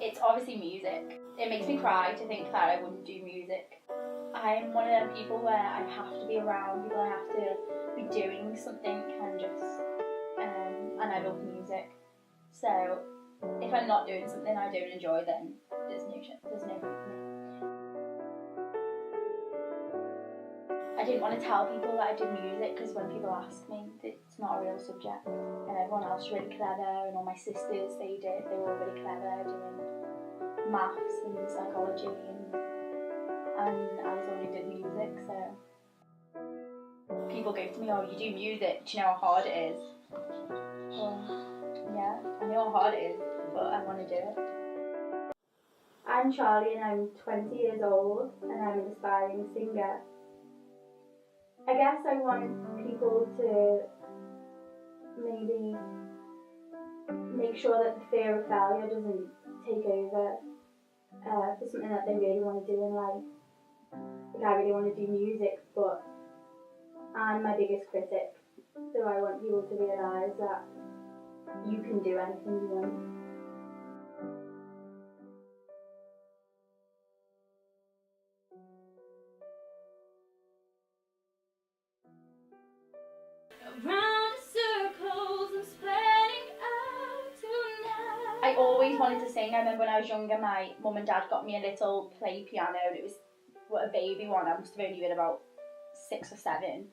It's obviously music. It makes me cry to think that I wouldn't do music. I'm one of them people where I have to be around people, I have to be doing something and I love music. So if I'm not doing something I don't enjoy, then there's no point for me. I didn't want to tell people that I did music because when people ask me, it's not a real subject. And everyone else is really clever, and all my sisters, they were all really clever doing maths and psychology, and I was only did music. So people go to me, "Oh, you do music? Do you know how hard it is?" Well, yeah, I know how hard it is, but I want to do it. I'm Charlie and I'm 20 years old and I'm an aspiring singer. I guess I want people to maybe make sure that the fear of failure doesn't take over for something that they really want to do in life. Like, I really want to do music, but I'm my biggest critic. So I want people to realise that you can do anything you want. I always wanted to sing. I remember when I was younger, my mum and dad got me a little play piano, and it was a baby one. I must have only been about 6 or 7,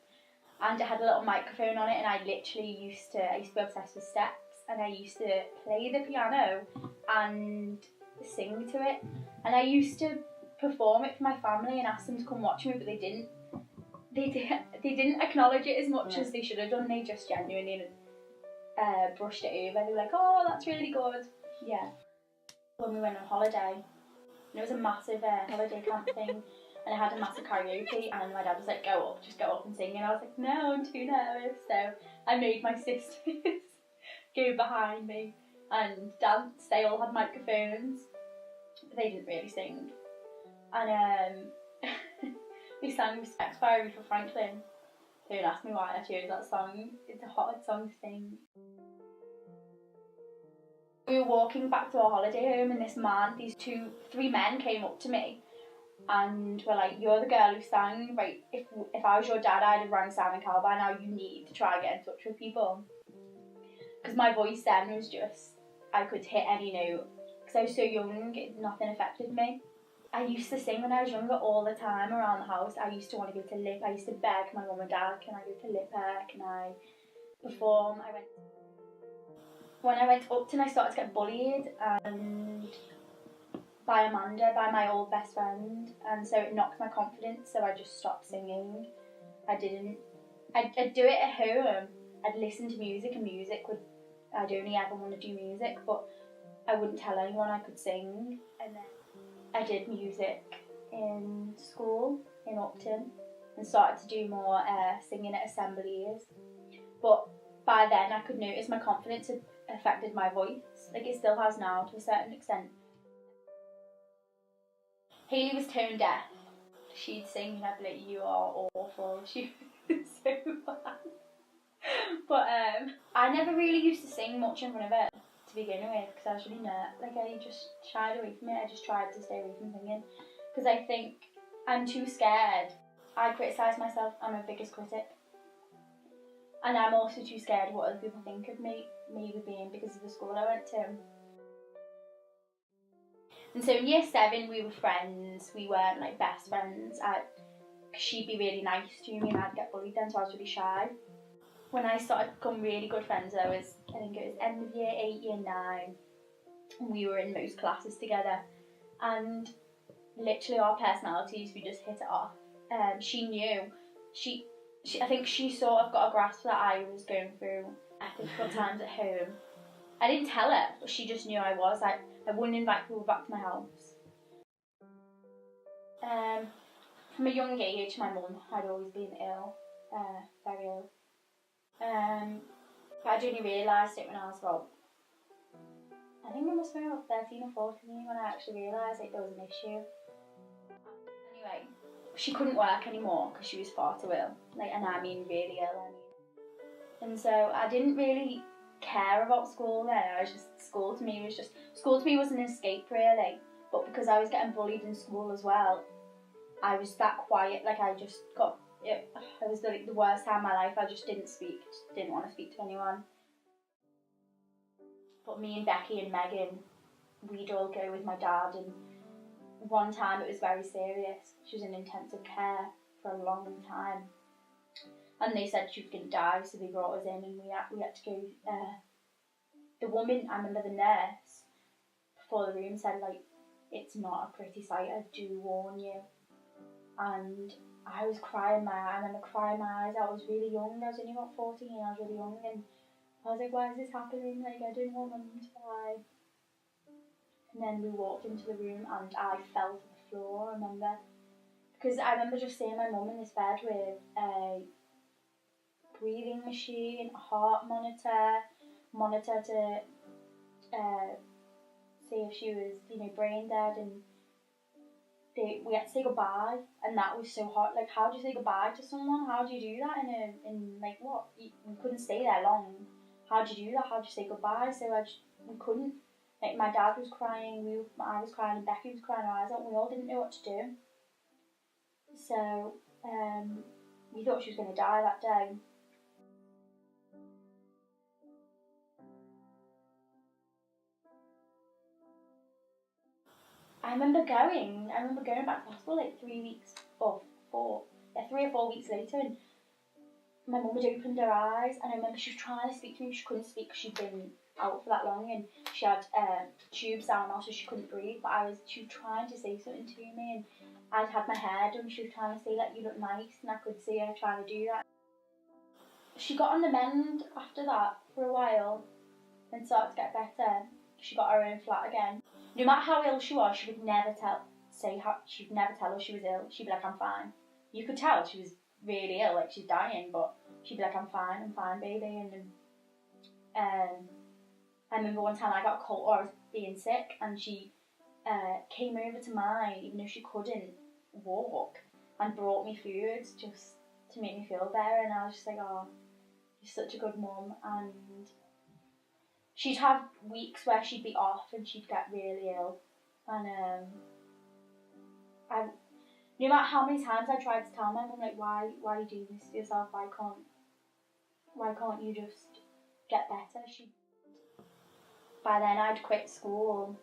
and it had a little microphone on it, and I used to be obsessed with steps, and I used to play the piano and sing to it, and I used to perform it for my family and ask them to come watch me, but they didn't. They didn't acknowledge it as much as they should have done. They just genuinely brushed it over. They were like, "Oh, that's really good." Yeah. When we went on holiday, and it was a massive holiday camp thing, and I had a massive karaoke, and my dad was like, just go up and sing, and I was like, no, I'm too nervous. So I made my sisters go behind me and dance. They all had microphones, but they didn't really sing. And we sang Respect by Aretha Franklin. Don't ask me why I chose that song. It's a hard song to sing. We were walking back to our holiday home, and these 3 men came up to me and were like, "You're the girl who sang, right? If I was your dad, I'd have rang Simon Cowell by now. You need to try and get in touch with people." Because my voice then was just, I could hit any note. Because I was so young, nothing affected me. I used to sing when I was younger all the time around the house. I used to want to go to Lip. I used to beg my mum and dad, "Can I go to Lipper? Can I perform?" When I went to Upton, I started to get bullied by Amanda, by my old best friend, and so it knocked my confidence, so I just stopped singing. I'd do it at home. I'd listen to music, and I'd only ever want to do music, but I wouldn't tell anyone I could sing. And then I did music in school in Upton and started to do more singing at assemblies. But by then I could notice my confidence had affected my voice. Like, it still has now to a certain extent. Hayley was tone deaf. She'd sing and I'd be like, "You are awful." She was so bad. But I never really used to sing much in front of her to begin with, because I was really I just shied away from it. I just tried to stay away from singing because I think I'm too scared. I criticise myself. I'm my biggest critic. And I'm also too scared of what other people think of me being because of the school I went to. And so in year 7 we were friends. We weren't like best friends. She'd be really nice to me and I'd get bullied then, so I was really shy. When I started to become really good friends, I think it was end of year 8, year 9, and we were in most classes together, and literally our personalities, we just hit it off. She knew, I think she sort of got a grasp that I was going through difficult times at home. I didn't tell her, but she just knew I was. I wouldn't invite people back to my house. From a young age, my mum had always been ill, very ill. But I'd only realised it when I was about, I think I must have been about 13 or 14 when I actually realised there was an issue. Anyway, she couldn't work anymore because she was far too ill, and I mean really ill. And so I didn't really care about school then. School to me was an escape really. But because I was getting bullied in school as well, I was that quiet. Like it was the worst time of my life. I just didn't want to speak to anyone. But me and Becky and Megan, we'd all go with my dad, and one time it was very serious. She was in intensive care for a long time, and they said she was going to die, so they brought us in, and we had to go. The woman, I remember the nurse before the room said, like, it's not a pretty sight, I do warn you. And I was crying I remember crying my eyes out. I was really young, I was only about 14, I was really young, and I was like, why is this happening? Like, I didn't want them to die. And then we walked into the room and I fell to the floor, I remember. Because I remember just seeing my mum in this bed with a breathing machine, a heart monitor to see if she was, brain dead, and we had to say goodbye, and that was so hard. Like, how do you say goodbye to someone? How do you do that in like what? We couldn't stay there long. How do you do that? How do you say goodbye? So we couldn't. Like, my dad was crying, I was crying, and Becky was crying her eyes out, and we all didn't know what to do. So we thought she was going to die that day. I remember going back to hospital like 3 or 4 weeks later, and my mum had opened her eyes, and I remember she was trying to speak to me. She couldn't speak because she'd been out for that long, and she had tubes down her mouth, so she couldn't breathe. But she was trying to say something to me, and I'd had my hair done. She was trying to say, like, you look nice, and I could see her trying to do that. She got on the mend after that for a while, and started to get better. She got her own flat again. No matter how ill she was, she would never tell us she was ill. She'd be like, I'm fine. You could tell she was really ill, like she's dying, but she'd be like, I'm fine, baby. And I remember one time I got a cold, or I was being sick, and she came over to mine, even though she couldn't walk, and brought me food just to make me feel better. And I was just like, oh, you're such a good mum. And she'd have weeks where she'd be off and she'd get really ill, and no matter how many times I tried to tell my mum, like, why are you doing this to yourself? Why can't you just get better? By then I'd quit school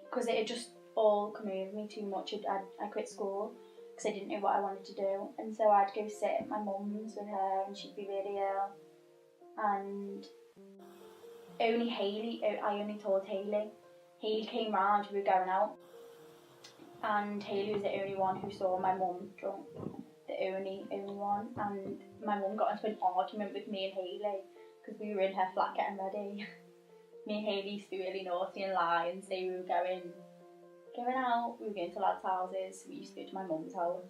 because it had just all come over me too much. I quit school because I didn't know what I wanted to do, and so I'd go sit at my mum's with her, and she'd be really ill, and I only told Hayley. Hayley came round, we were going out, and Hayley was the only one who saw my mum drunk. The only one. And my mum got into an argument with me and Hayley because we were in her flat getting ready. Me and Hayley used to be really naughty and lie and say we were going out, we were going to lads' houses, we used to go to my mum's house.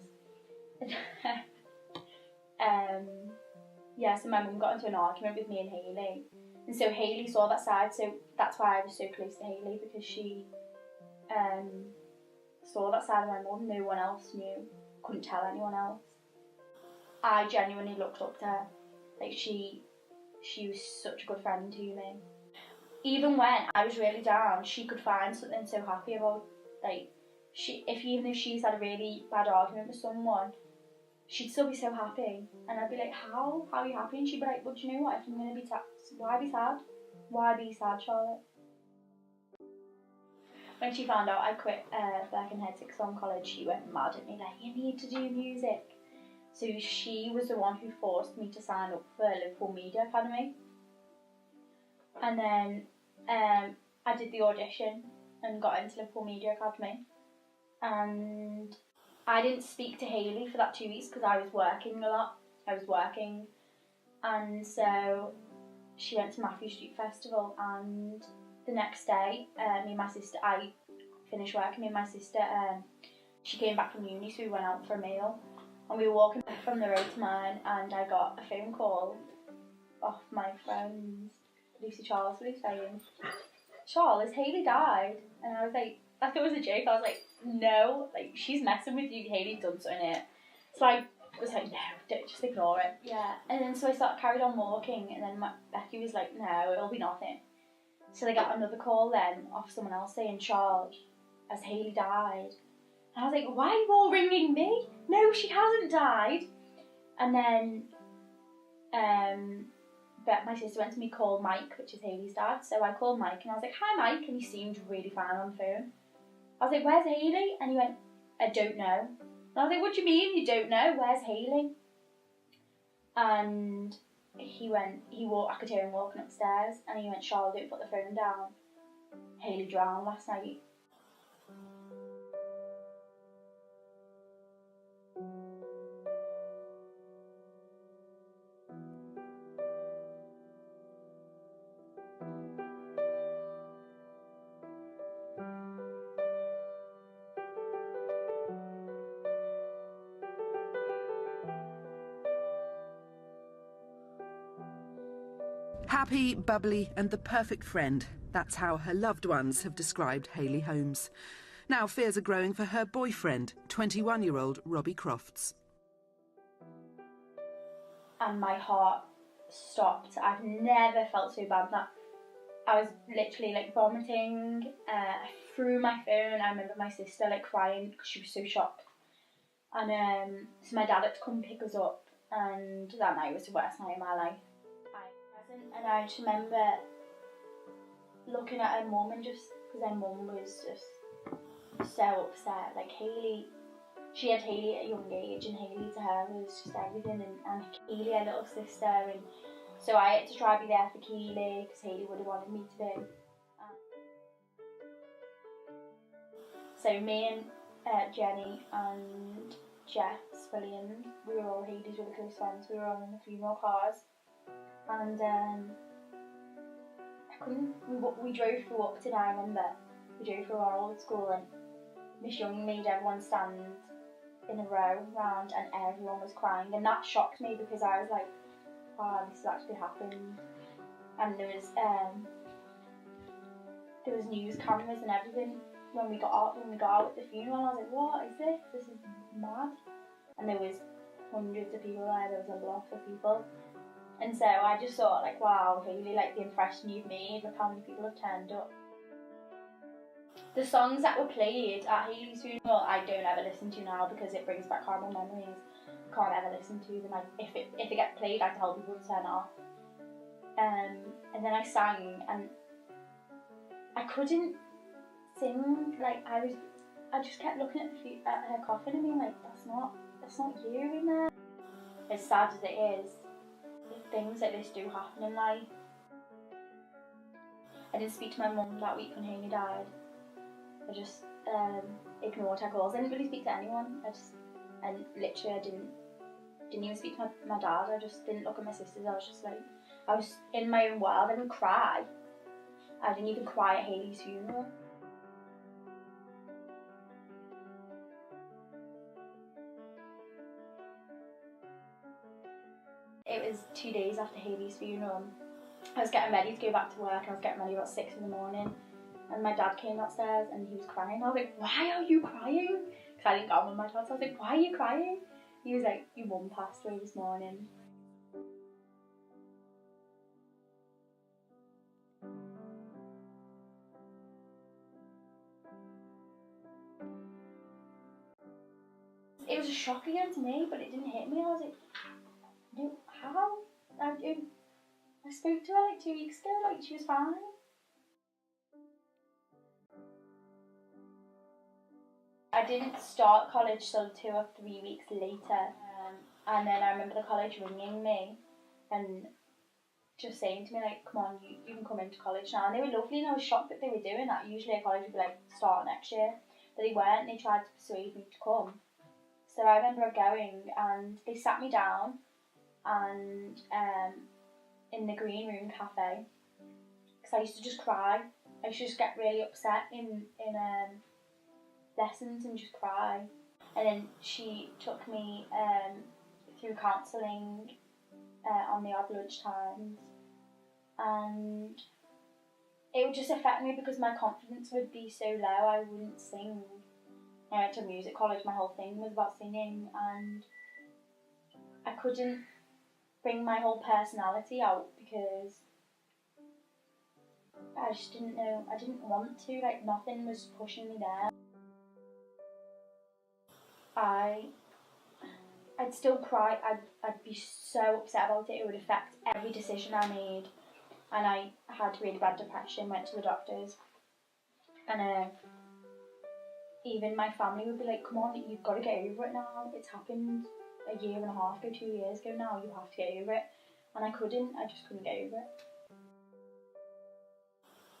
So my mum got into an argument with me and Hayley. And so Hayley saw that side, so that's why I was so close to Hayley, because she saw that side of my mum. No one else knew, couldn't tell anyone else. I genuinely looked up to her. Like, she was such a good friend to me. Even when I was really down, she could find something so happy about. Like, even if she's had a really bad argument with someone, she'd still be so happy. And I'd be like, how are you happy? And she'd be like, well, do you know what, if I'm going to be sad, why be sad? Why be sad, Charlotte? When she found out I quit Birkenhead Sixth Form College, she went mad at me, like, you need to do music. So she was the one who forced me to sign up for Liverpool Media Academy. And then I did the audition and got into Liverpool Media Academy. And I didn't speak to Hayley for that 2 weeks because I was working a lot. And so she went to Matthew Street Festival, and the next day, me and my sister, I finished work, and me and my sister, she came back from uni, so we went out for a meal, and we were walking back from the road to mine, and I got a phone call off my friend Lucy Charles, who was saying, Charles, has Hayley died? And I was like, I thought it was a joke. I was like, no, like, she's messing with you, Hayley's done something here. So I was like, no, don't, just ignore it. Yeah. And then so I carried on walking, and then Becky was like, no, it'll be nothing. So they got another call then off someone else saying, Charles, has Hayley died? And I was like, why are you all ringing me? No, she hasn't died. And then my sister went to me, call Mike, which is Hayley's dad. So I called Mike and I was like, hi Mike, and he seemed really fine on the phone. I was like, where's Hayley? And he went, I don't know. And I was like, what do you mean you don't know? Where's Hayley? And I could hear him walking upstairs, and he went, Charlotte, don't put the phone down. Hayley drowned last night. Happy, bubbly and the perfect friend. That's how her loved ones have described Hayley Holmes. Now fears are growing for her boyfriend, 21-year-old Robbie Crofts. And my heart stopped. I've never felt so bad. That I was literally like vomiting. I threw my phone. I remember my sister like crying because she was so shocked. And so my dad had to come pick us up, and that night was the worst night of my life. And I just remember looking at her mum, and just because her mum was just so upset. Like Hayley, she had Hayley at a young age, and Hayley to her was just everything, and Hayley, her little sister, and so I had to try to be there for Keely because Hayley would have wanted me to be. So me and Jenny and Jess Williams, we were all Hayley's really close friends. We were all in the funeral cars. And we drove through Upton, I remember. We drove through our old school, and Miss Young made everyone stand in a row round, and everyone was crying. And that shocked me because I was like, wow, this has actually happened. And there was news cameras and everything when we got out at the funeral. I was like, what is this? This is mad. And there was hundreds of people there was a lot of people. And so I just thought, like, wow, Hayley, like the impression you've made, look how many people have turned up. The songs that were played at Hayley's funeral, I don't ever listen to now because it brings back horrible memories. I can't ever listen to them. If it gets played, I tell people to turn it off. And then I sang, and I couldn't sing. Like I just kept looking at her coffin and being like, that's not you in there. As sad as it is, things like this do happen in life. I didn't speak to my mum that week when Hayley died. I just ignored her calls. I didn't really speak to anyone. I didn't even speak to my dad. I just didn't look at my sisters. I was in my own world. I didn't cry. I didn't even cry at Hayley's funeral. It was 2 days after Hayley's funeral. I was getting ready to go back to work. I was getting ready about 6 in the morning, and my dad came upstairs and he was crying. I was like, why are you crying? Because I didn't go on with my dad, so I was like, why are you crying? He was like, your mum passed away this morning. It was a shock again to me, but it didn't hit me. I was like, no, how? I spoke to her like 2 weeks ago, like she was fine. I didn't start college till 2 or 3 weeks later, and then I remember the college ringing me and just saying to me like, come on, you can come into college now. And they were lovely, and I was shocked that they were doing that. Usually a college would be like, start next year, but they weren't. They tried to persuade me to come. So I remember going, and they sat me down and in the green room cafe, because I used to just cry. I used to just get really upset in lessons and just cry. And then she took me through counselling on the odd lunch times, and it would just affect me because my confidence would be so low. I wouldn't sing. I went to music college. My whole thing was about singing, and I couldn't bring my whole personality out because I just didn't know, I didn't want to, like nothing was pushing me there. I'd still cry, I'd be so upset about it, it would affect every decision I made. And I had really bad depression, went to the doctors. And even my family would be like, come on, you've got to get over it now. It's happened a year and a half ago, 2 years ago now, you have to get over it. And I just couldn't get over it.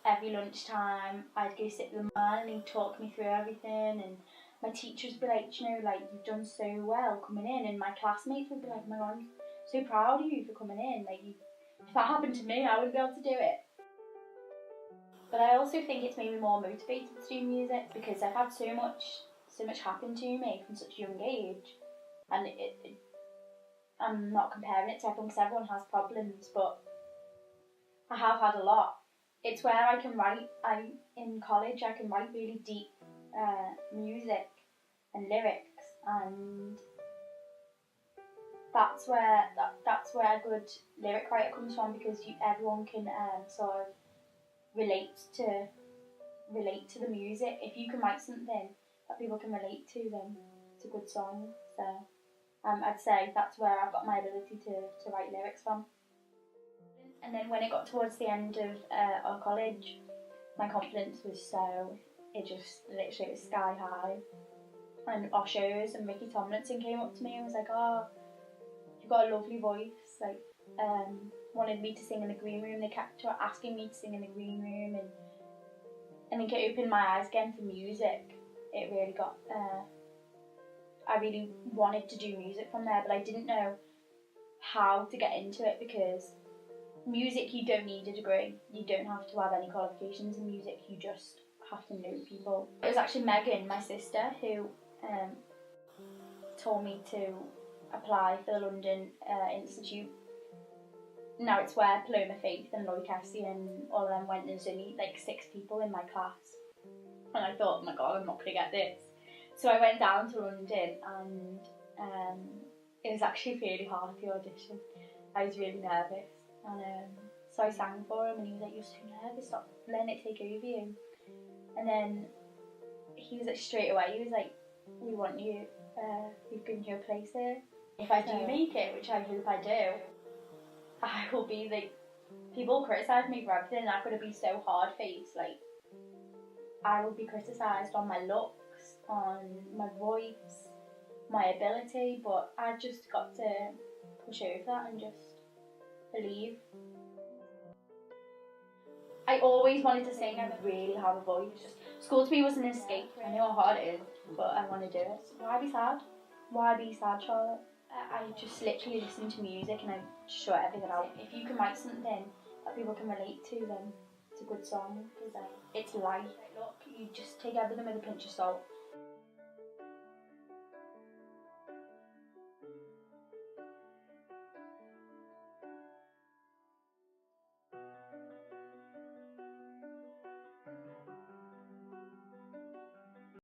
Every lunchtime, I'd go sit with the man and he'd talk me through everything. And my teachers would be like, you know, like, you've done so well coming in. And my classmates would be like, oh my God, I'm so proud of you for coming in. Like, if that happened to me, I wouldn't be able to do it. But I also think it's made me more motivated to do music because I've had so much happen to me from such a young age. And I'm not comparing it to everyone because everyone has problems, but I have had a lot. It's where I can write. In college I can write really deep music and lyrics, and that's where a good lyric writer comes from, because everyone can sort of relate to the music. If you can write something that people can relate to, then it's a good song. So I'd say that's where I've got my ability to write lyrics from. And then when it got towards the end of our college, my confidence was it was sky high. And our shows, and Ricky Tomlinson came up to me and was like, oh, you've got a lovely voice, like, wanted me to sing in the green room. They kept asking me to sing in the green room, and I think it opened my eyes again for music. It really got, I really wanted to do music from there, but I didn't know how to get into it, because music, you don't need a degree, you don't have to have any qualifications in music, you just have to know people. It was actually Megan, my sister, who told me to apply for the London Institute. Now it's where Paloma Faith and Lloyd Cassie and all of them went, and there's only like 6 people in my class. And I thought, oh my God, I'm not going to get this. So I went down to London, and it was actually really hard, the audition. I was really nervous. And so I sang for him, and he was like, you're so nervous, stop letting it take over you. And then he was like, straight away, he was like, we want you, we've given you a place here. If I do make it, which I hope I do, I will be like, people criticise me for everything, and I'm going to be so hard-faced, like, I will be criticised on my looks, on my voice, my ability, but I've just got to push over that and just believe. I always wanted to sing, I really have a voice. School to me was an escape. I know how hard it is, but I want to do it. Why be sad? Why be sad, Charlotte? I just literally listen to music and I shut everything out. If you can write something that people can relate to, then it's a good song, because it's life. Look, you just take everything with a pinch of salt.